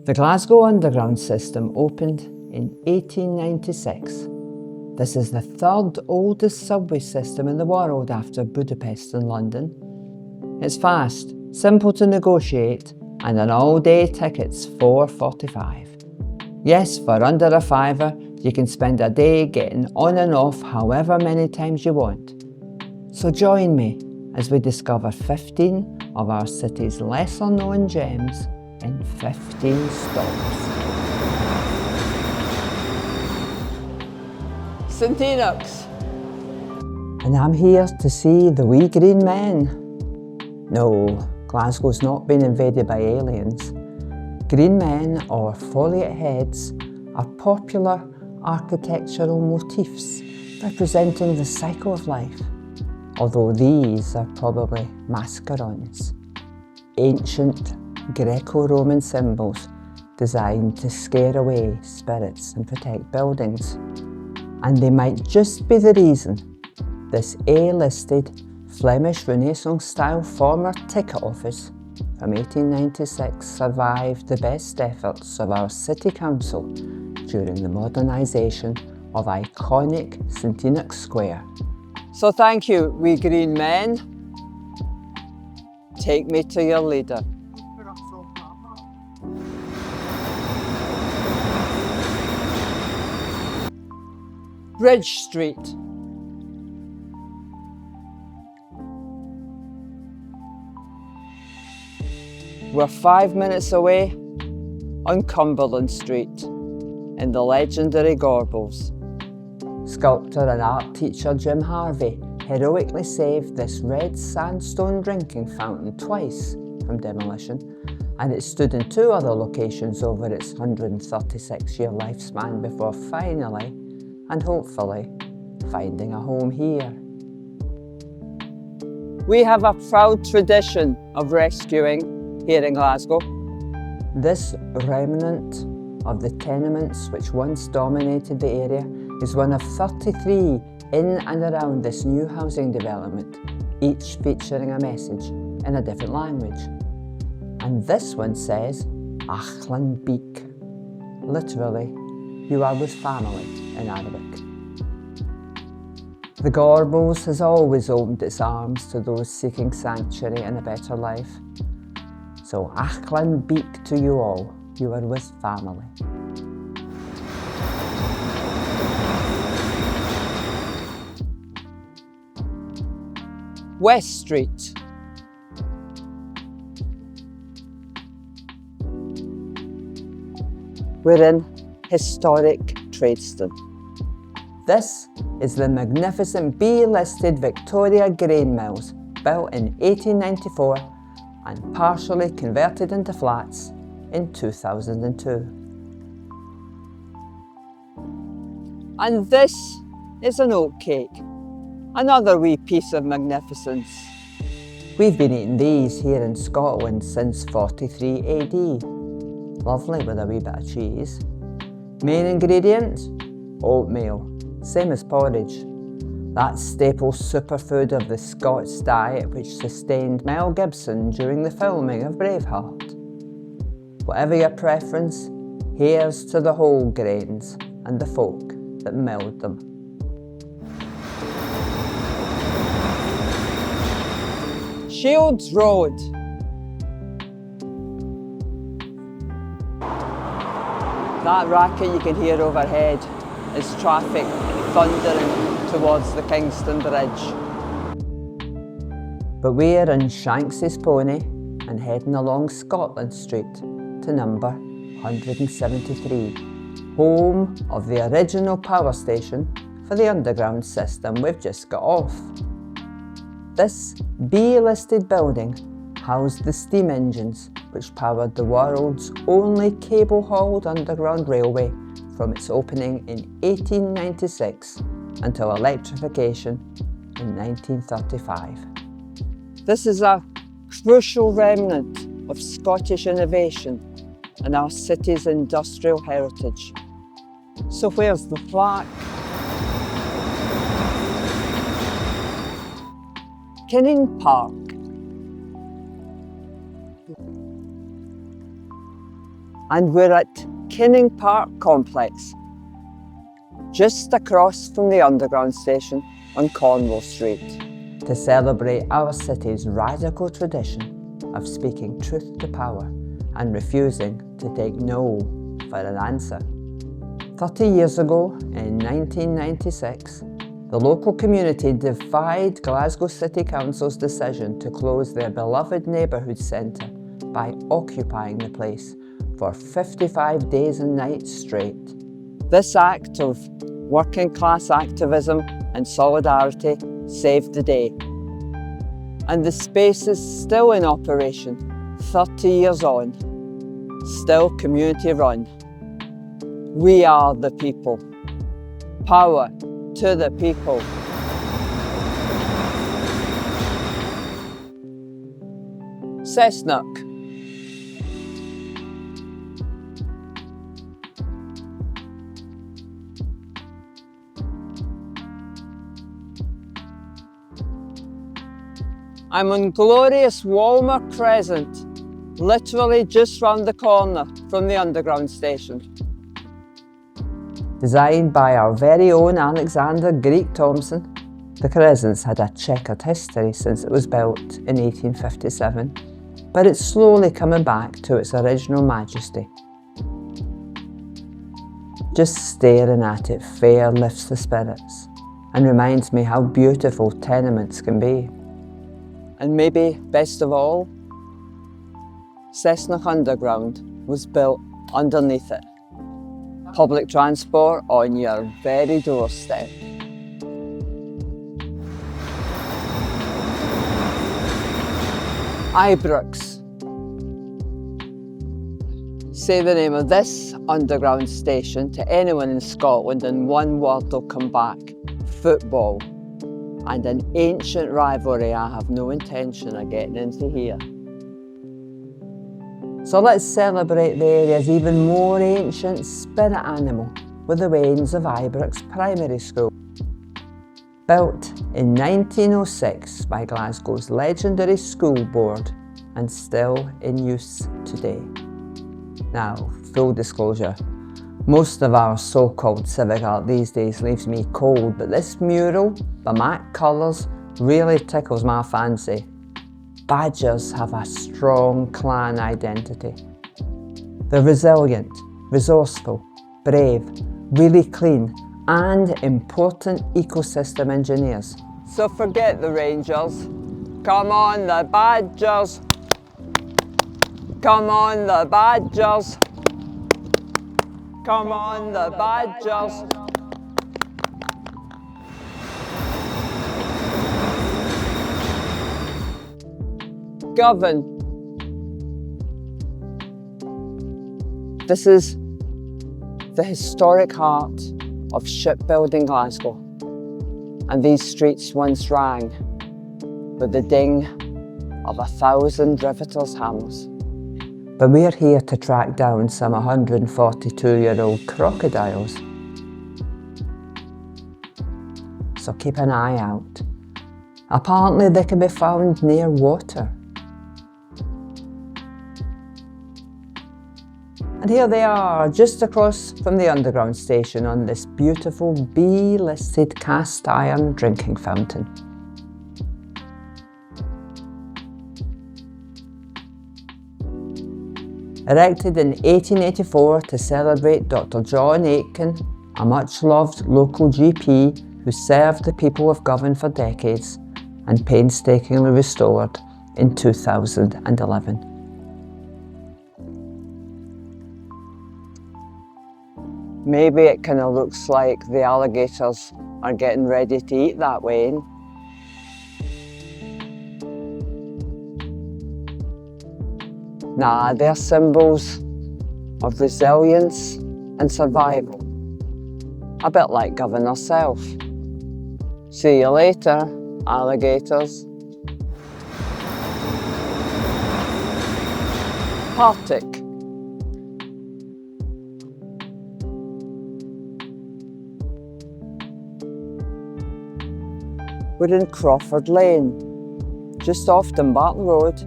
The Glasgow Underground system opened in 1896. This is the third oldest subway system in the world after Budapest and London. It's fast, simple to negotiate, and an all-day ticket's $4.45. Yes, for under a fiver, you can spend a day getting on and off however many times you want. So join me as we discover 15 of our city's lesser-known gems in 15 stops. St Enoch's. And I'm here to see the wee green men. No, Glasgow's not been invaded by aliens. Green men, or foliate heads, are popular architectural motifs representing the cycle of life, although these are probably mascarons, ancient Greco-Roman symbols designed to scare away spirits and protect buildings. And they might just be the reason this A-listed Flemish Renaissance-style former ticket office from 1896 survived the best efforts of our city council during the modernisation of iconic St Enoch Square. So thank you, we green men. Take me to your leader. Bridge Street. We're 5 minutes away on Cumberland Street in the legendary Gorbals. Sculptor and art teacher Jim Harvey heroically saved this red sandstone drinking fountain twice from demolition, and it stood in 2 other locations over its 136-year lifespan before finally, and hopefully, finding a home here. We have a proud tradition of rescuing here in Glasgow. This remnant of the tenements which once dominated the area is one of 33 in and around this new housing development, each featuring a message in a different language. And this one says, Achlan Beek, literally, you are with family in Arabic. The Gorbals has always opened its arms to those seeking sanctuary and a better life. So Achlan Beek to you all, you are with family. West Street. We're in historic Tradeston. This is the magnificent B-listed Victoria Grain Mills, built in 1894 and partially converted into flats in 2002. And this is an oat cake, another wee piece of magnificence. We've been eating these here in Scotland since 43 AD. Lovely with a wee bit of cheese. Main ingredient? Oatmeal, same as porridge. That staple superfood of the Scots diet which sustained Mel Gibson during the filming of Braveheart. Whatever your preference, here's to the whole grains and the folk that milled them. Shields Road. That racket you can hear overhead is traffic thundering towards the Kingston Bridge. But we're in Shanks's Pony and heading along Scotland Street to number 173, home of the original power station for the underground system we've just got off. This B-listed building housed the steam engines which powered the world's only cable-hauled underground railway from its opening in 1896 until electrification in 1935. This is a crucial remnant of Scottish innovation and our city's industrial heritage. So where's the plaque? Kinning Park. And we're at Kinning Park Complex, just across from the Underground station on Cornwall Street, to celebrate our city's radical tradition of speaking truth to power and refusing to take no for an answer. 30 years ago, in 1996, the local community defied Glasgow City Council's decision to close their beloved neighbourhood centre by occupying the place for 55 days and nights straight. This act of working class activism and solidarity saved the day. And the space is still in operation, 30 years on, still community run. We are the people. Power to the people. Enoch. I'm on glorious Rumour Crescent, literally just round the corner from the Underground station. Designed by our very own Alexander Greek Thompson, the Crescent's had a checkered history since it was built in 1857, but it's slowly coming back to its original majesty. Just staring at it fair lifts the spirits and reminds me how beautiful tenements can be. And maybe, best of all, Enoch Underground was built underneath it. Public transport on your very doorstep. Ibrox. Say the name of this underground station to anyone in Scotland and one word will come back: football. And an ancient rivalry I have no intention of getting into here. So let's celebrate the area's even more ancient spirit animal with the ruins of Ibrox Primary School. Built in 1906 by Glasgow's legendary school board and still in use today. Now, full disclosure, most of our so-called civic art these days leaves me cold, but this mural by Mac Colours really tickles my fancy. Badgers have a strong clan identity. They're resilient, resourceful, brave, really clean, and important ecosystem engineers. So forget the Rangers. Come on, the Badgers. Come on, the Badgers. Come on, the Badgers. Govan. This is the historic heart of shipbuilding Glasgow, and these streets once rang with the ding of 1,000 riveters' hammers. But we're here to track down some 142-year-old crocodiles. So keep an eye out. Apparently they can be found near water. And here they are, just across from the Underground station on this beautiful B-listed cast iron drinking fountain. Erected in 1884 to celebrate Dr. John Aitken, a much-loved local GP who served the people of Govan for decades and painstakingly restored in 2011. Maybe it kind of looks like the alligators are getting ready to eat that way. Nah, they're symbols of resilience and survival. A bit like Govan herself. See you later, alligators. Partick. We're in Crawford Lane, just off Dumbarton Road,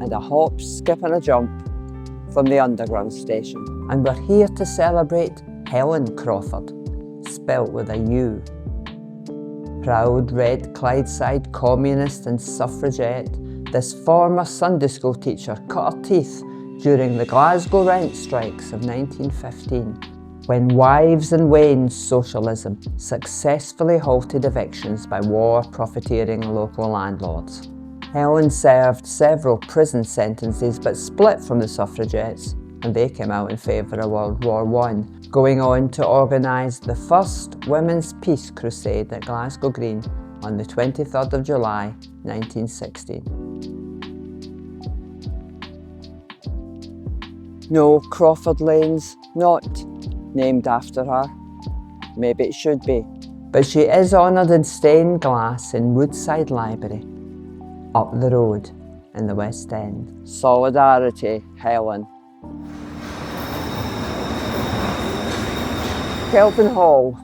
and a hop, skip and a jump, from the underground station. And we're here to celebrate Helen Crawford, spelt with a U. Proud red Clydeside communist and suffragette, this former Sunday school teacher cut her teeth during the Glasgow rent strikes of 1915, when wives and wains socialism successfully halted evictions by war-profiteering local landlords. Helen served several prison sentences but split from the suffragettes, and they came out in favour of World War I, going on to organise the first Women's Peace Crusade at Glasgow Green on the 23rd of July 1916. No, Crawford Lane's not named after her. Maybe it should be. But she is honoured in stained glass in Woodside Library, up the road in the West End. Solidarity, Helen. Kelvin Hall,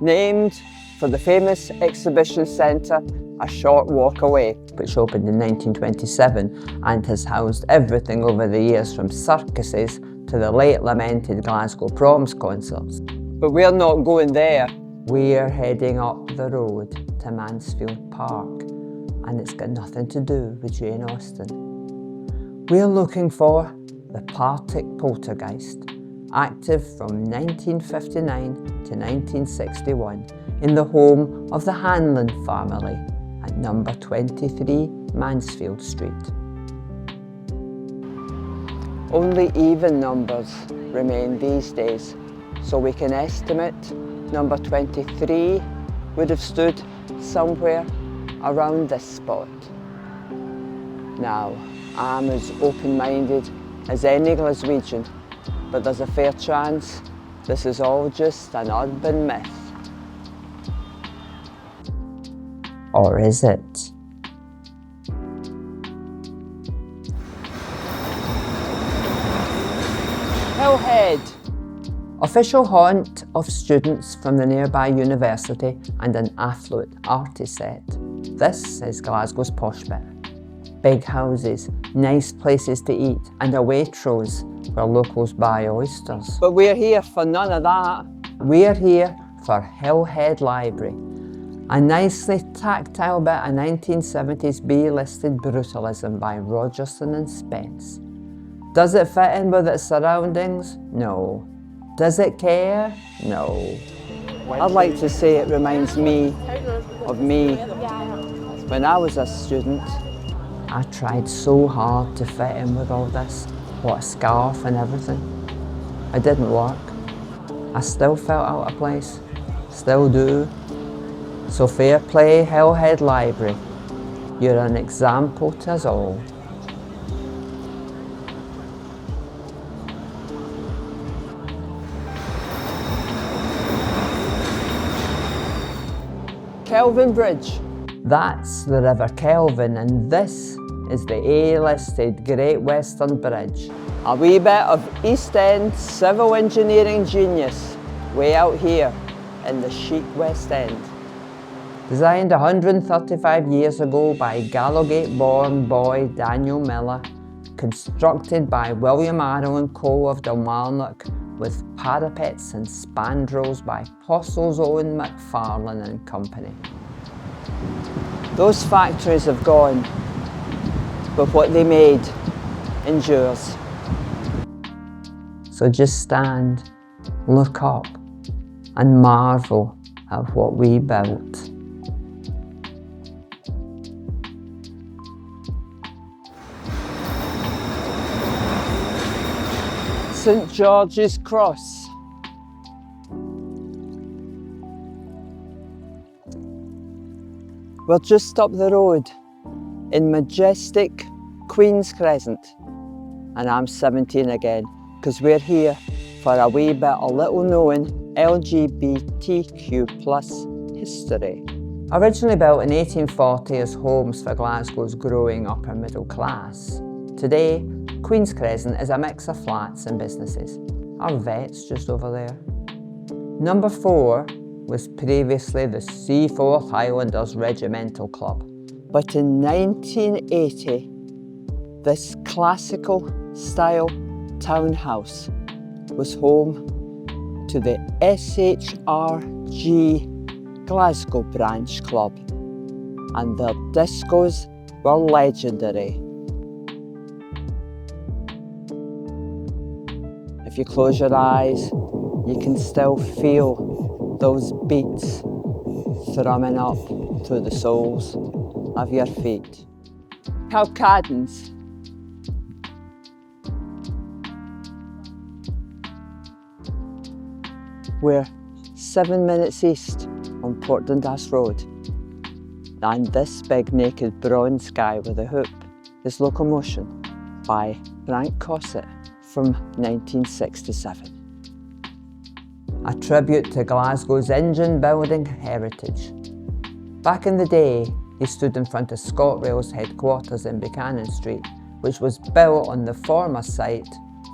named for the famous exhibition centre a short walk away, which opened in 1927 and has housed everything over the years from circuses to the late lamented Glasgow Proms concerts. But we're not going there. We're heading up the road to Mansfield Park, and it's got nothing to do with Jane Austen. We're looking for the Partick Poltergeist, active from 1959 to 1961 in the home of the Hanlon family at number 23 Mansfield Street. Only even numbers remain these days, so we can estimate number 23 would have stood somewhere around this spot. Now, I'm as open-minded as any Glaswegian, but there's a fair chance this is all just an urban myth. Or is it? Hillhead, official haunt of students from the nearby university and an affluent arty set. This is Glasgow's posh bit. Big houses, nice places to eat, and a Waitrose where locals buy oysters. But we're here for none of that. We're here for Hillhead Library, a nicely tactile bit of 1970s B-listed brutalism by Rogerson and Spence. Does it fit in with its surroundings? No. Does it care? No. I'd like to say it reminds me of me when I was a student. I tried so hard to fit in with all this, what a scarf and everything. It didn't work. I still felt out of place, still do. So fair play, Hillhead Library. You're an example to us all. Kelvin Bridge. That's the River Kelvin, and this is the A-listed Great Western Bridge. A wee bit of East End civil engineering genius way out here in the chic West End. Designed 135 years ago by Gallowgate-born boy Daniel Miller, constructed by William Arrow and Co of Dalmarnock, with parapets and spandrels by Postle's own McFarlane and Company. Those factories have gone, but what they made endures. So just stand, look up, and marvel at what we built. St George's Cross. We're just up the road in majestic Queen's Crescent, and I'm 17 again because we're here for a wee bit of little known LGBTQ+ history. Originally built in 1840 as homes for Glasgow's growing upper middle class, today Queen's Crescent is a mix of flats and businesses. Our vet's just over there. Number 4 was previously the Seaforth Highlanders Regimental Club. But in 1980, this classical style townhouse was home to the SHRG Glasgow branch club, and their discos were legendary. If you close your eyes, you can still feel those beats thrumming up through the soles of your feet. Calcadans. We're 7 minutes east on Port Dundas Road, and this big naked bronze guy with a hoop is Locomotion by Frank Cossett from 1967. A tribute to Glasgow's engine building heritage. Back in the day, he stood in front of ScotRail's headquarters in Buchanan Street, which was built on the former site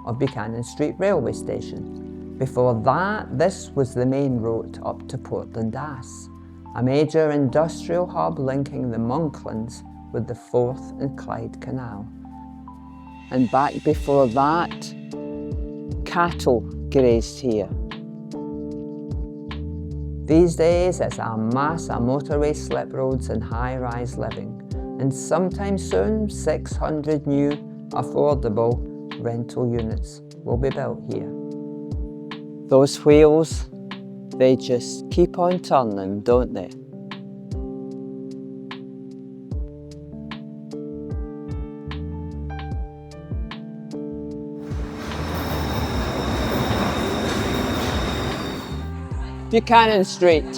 of Buchanan Street railway station. Before that, this was the main route up to Port Dundas, a major industrial hub linking the Monklands with the Forth and Clyde Canal. And back before that, cattle grazed here. These days, it's a mass of motorway slip roads and high-rise living, and sometime soon, 600 new, affordable rental units will be built here. Those wheels, they just keep on turning, don't they? Buchanan Street.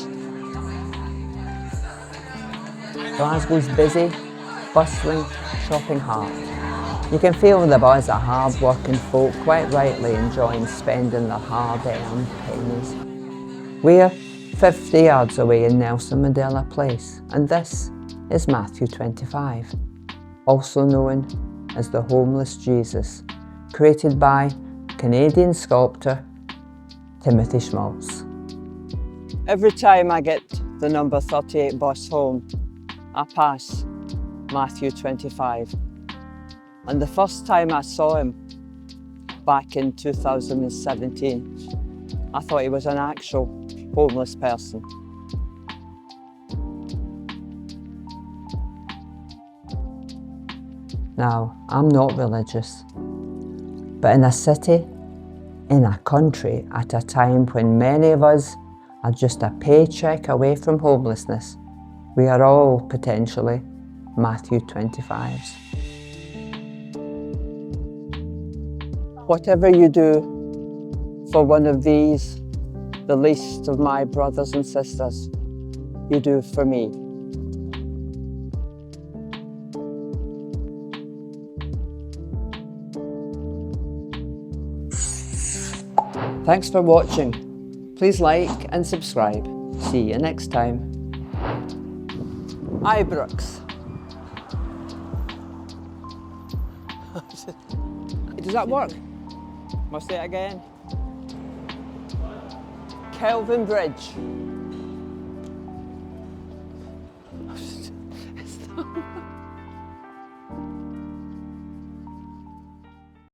Glasgow's busy, bustling shopping heart. You can feel the buzz of hard-working folk quite rightly enjoying spending their hard-earned pennies. We're 50 yards away in Nelson Mandela Place, and this is Matthew 25, also known as the Homeless Jesus, created by Canadian sculptor Timothy Schmaltz. Every time I get the number 38 bus home, I pass Matthew 25. And the first time I saw him, back in 2017, I thought he was an actual homeless person. Now, I'm not religious, but in a city, in a country, at a time when many of us are just a paycheck away from homelessness, we are all potentially Matthew 25s. Whatever you do for one of these, the least of my brothers and sisters, you do for me. Thanks for watching. Please like and subscribe. See you next time. Ibrox. Does that work? Must say it again. Kelvin Bridge.